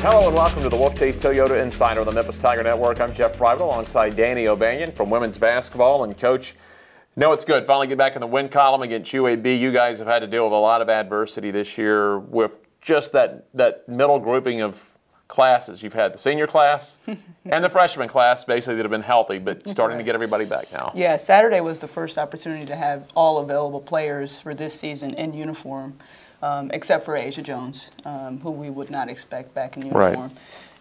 Hello and welcome to the Wolfchase Toyota Insider on the Memphis Tiger Network. I'm Jeff Bridle alongside Danny O'Banion from women's basketball. And Coach, no, it's good. Finally get back in the win column against UAB. You guys have had to deal with a lot of adversity this year with just that middle grouping of classes. You've had the senior class and the freshman class basically that have been healthy, but starting to get everybody back now. Yeah, Saturday was the first opportunity to have all available players for this season in uniform. Except for Asia Jones, who we would not expect back in uniform. Right.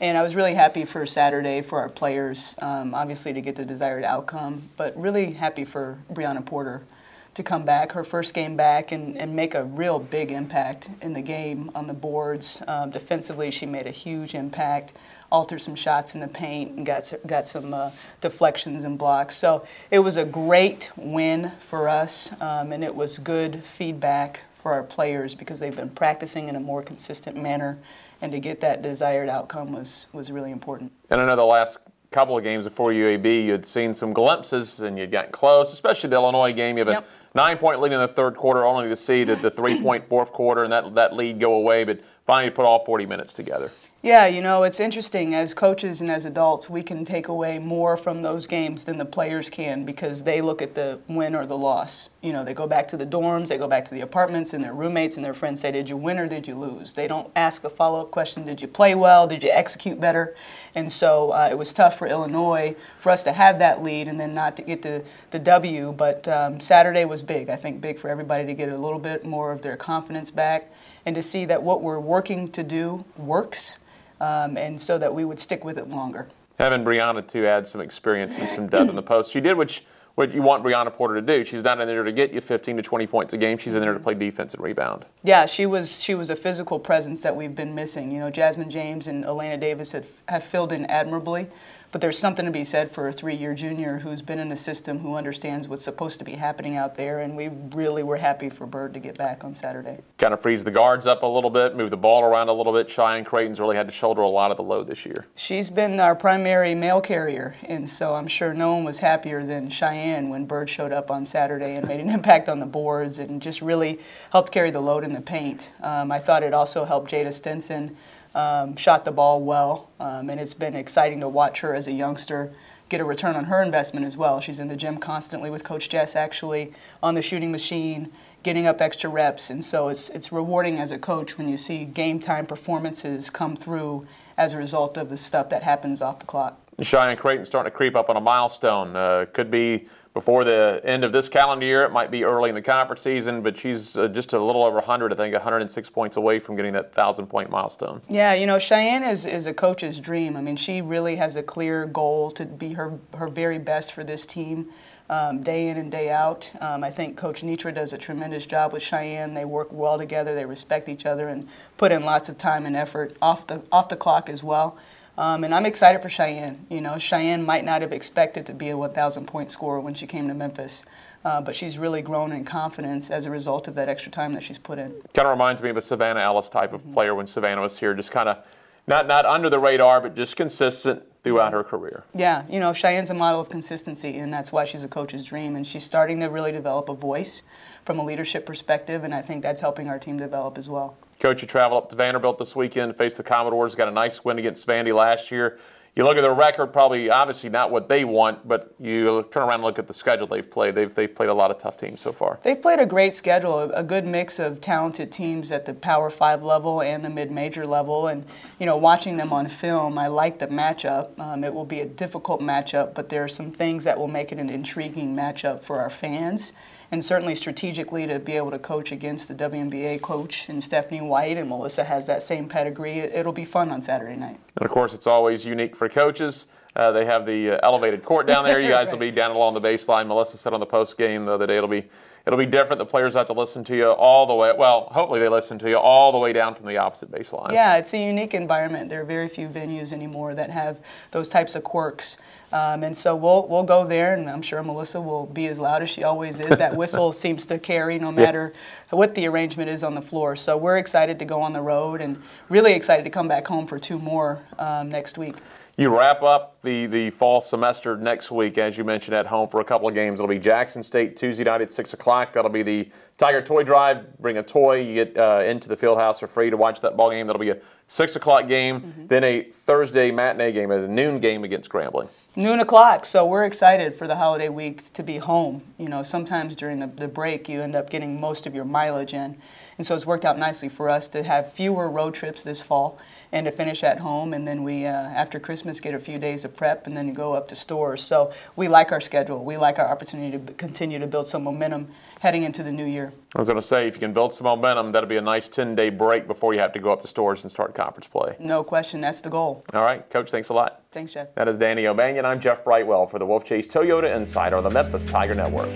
And I was really happy for Saturday for our players, obviously to get the desired outcome, but really happy for Brianna Porter to come back, her first game back, and make a real big impact in the game on the boards. Defensively, she made a huge impact, altered some shots in the paint, and got some deflections and blocks. So it was a great win for us, and it was good feedback for our players because they've been practicing in a more consistent manner, and to get that desired outcome was really important. And I know the last couple of games before UAB, you had seen some glimpses and you'd gotten close, especially the Illinois game. You have a 9-point lead in the third quarter, only to see the 3-point fourth quarter and that lead go away, but finally put all 40 minutes together. Yeah, you know, it's interesting. As coaches and as adults, we can take away more from those games than the players can because they look at the win or the loss. You know, they go back to the dorms, they go back to the apartments, and their roommates and their friends say, did you win or did you lose? They don't ask the follow-up question, did you play well, did you execute better? And so it was tough for Illinois for us to have that lead and then not to get the W, but Saturday was big. I think big for everybody to get a little bit more of their confidence back and to see that what we're working to do works. And so that we would stick with it longer. Having Brianna, too, add some experience and some depth in the post. She did what you want Brianna Porter to do. She's not in there to get you 15 to 20 points a game. She's in there to play defense and rebound. Yeah, she was a physical presence that we've been missing. You know, Jasmine James and Elena Davis have filled in admirably. But there's something to be said for a 3-year junior who's been in the system, who understands what's supposed to be happening out there, and we really were happy for Bird to get back on Saturday. Kind of frees the guards up a little bit, move the ball around a little bit. Cheyenne Creighton's really had to shoulder a lot of the load this year. She's been our primary mail carrier, and so I'm sure no one was happier than Cheyenne when Bird showed up on Saturday and made an impact on the boards and just really helped carry the load in the paint. I thought it also helped Jada Stinson. Shot the ball well, and it's been exciting to watch her as a youngster get a return on her investment as well. She's in the gym constantly with Coach Jess, actually on the shooting machine, getting up extra reps, and so it's rewarding as a coach when you see game time performances come through as a result of the stuff that happens off the clock. Cheyenne Creighton starting to creep up on a milestone. Could be before the end of this calendar year. It might be early in the conference season, but she's just a little over 100, I think, 106 points away from getting that 1,000-point milestone. Yeah, you know, Cheyenne is a coach's dream. I mean, she really has a clear goal to be her very best for this team day in and day out. I think Coach Nitra does a tremendous job with Cheyenne. They work well together. They respect each other and put in lots of time and effort off the clock as well. And I'm excited for Cheyenne. You know, Cheyenne might not have expected to be a 1,000-point scorer when she came to Memphis, but she's really grown in confidence as a result of that extra time that she's put in. Kind of reminds me of a Savannah Ellis type of player when Savannah was here, just kind of not under the radar, but just consistent throughout her career. Yeah, you know, Cheyenne's a model of consistency, and that's why she's a coach's dream, and she's starting to really develop a voice from a leadership perspective, and I think that's helping our team develop as well. Coach, you travel up to Vanderbilt this weekend to face the Commodores. Got a nice win against Vandy last year. You look at their record, probably obviously not what they want, but you turn around and look at the schedule they've played. They've played a lot of tough teams so far. They've played a great schedule, a good mix of talented teams at the Power 5 level and the mid-major level. And, you know, watching them on film, I like the matchup. It will be a difficult matchup, but there are some things that will make it an intriguing matchup for our fans. And certainly strategically to be able to coach against the WNBA coach and Stephanie White, and Melissa has that same pedigree. It'll be fun on Saturday night. And, of course, it's always unique for coaches. They have the elevated court down there. You guys will be down along the baseline. Melissa said on the post game the other day it'll be different. The players have to listen to you all the way. Well, hopefully they listen to you all the way down from the opposite baseline. Yeah, it's a unique environment. There are very few venues anymore that have those types of quirks. And so we'll go there, and I'm sure Melissa will be as loud as she always is. That whistle seems to carry no matter what the arrangement is on the floor. So we're excited to go on the road and really excited to come back home for 2 more next week. You wrap up the fall semester next week, as you mentioned, at home for a couple of games. It'll be Jackson State Tuesday night at 6 o'clock. That'll be the Tiger Toy Drive. Bring a toy. You get into the field house for free to watch that ball game. That'll be a 6 o'clock game. Then a Thursday matinee game, a noon game against Grambling. Noon o'clock, so we're excited for the holiday weeks to be home. You know, sometimes during the break you end up getting most of your mileage in. And so it's worked out nicely for us to have fewer road trips this fall and to finish at home. And then we, after Christmas, get a few days of prep and then go up to stores. So we like our schedule. We like our opportunity to continue to build some momentum heading into the new year. I was going to say, if you can build some momentum, that'll be a nice 10-day break before you have to go up to stores and start conference play. No question. That's the goal. All right. Coach, thanks a lot. Thanks, Jeff. That is Danny O'Banion. I'm Jeff Brightwell for the Wolfchase Toyota Insider on the Memphis Tiger Network.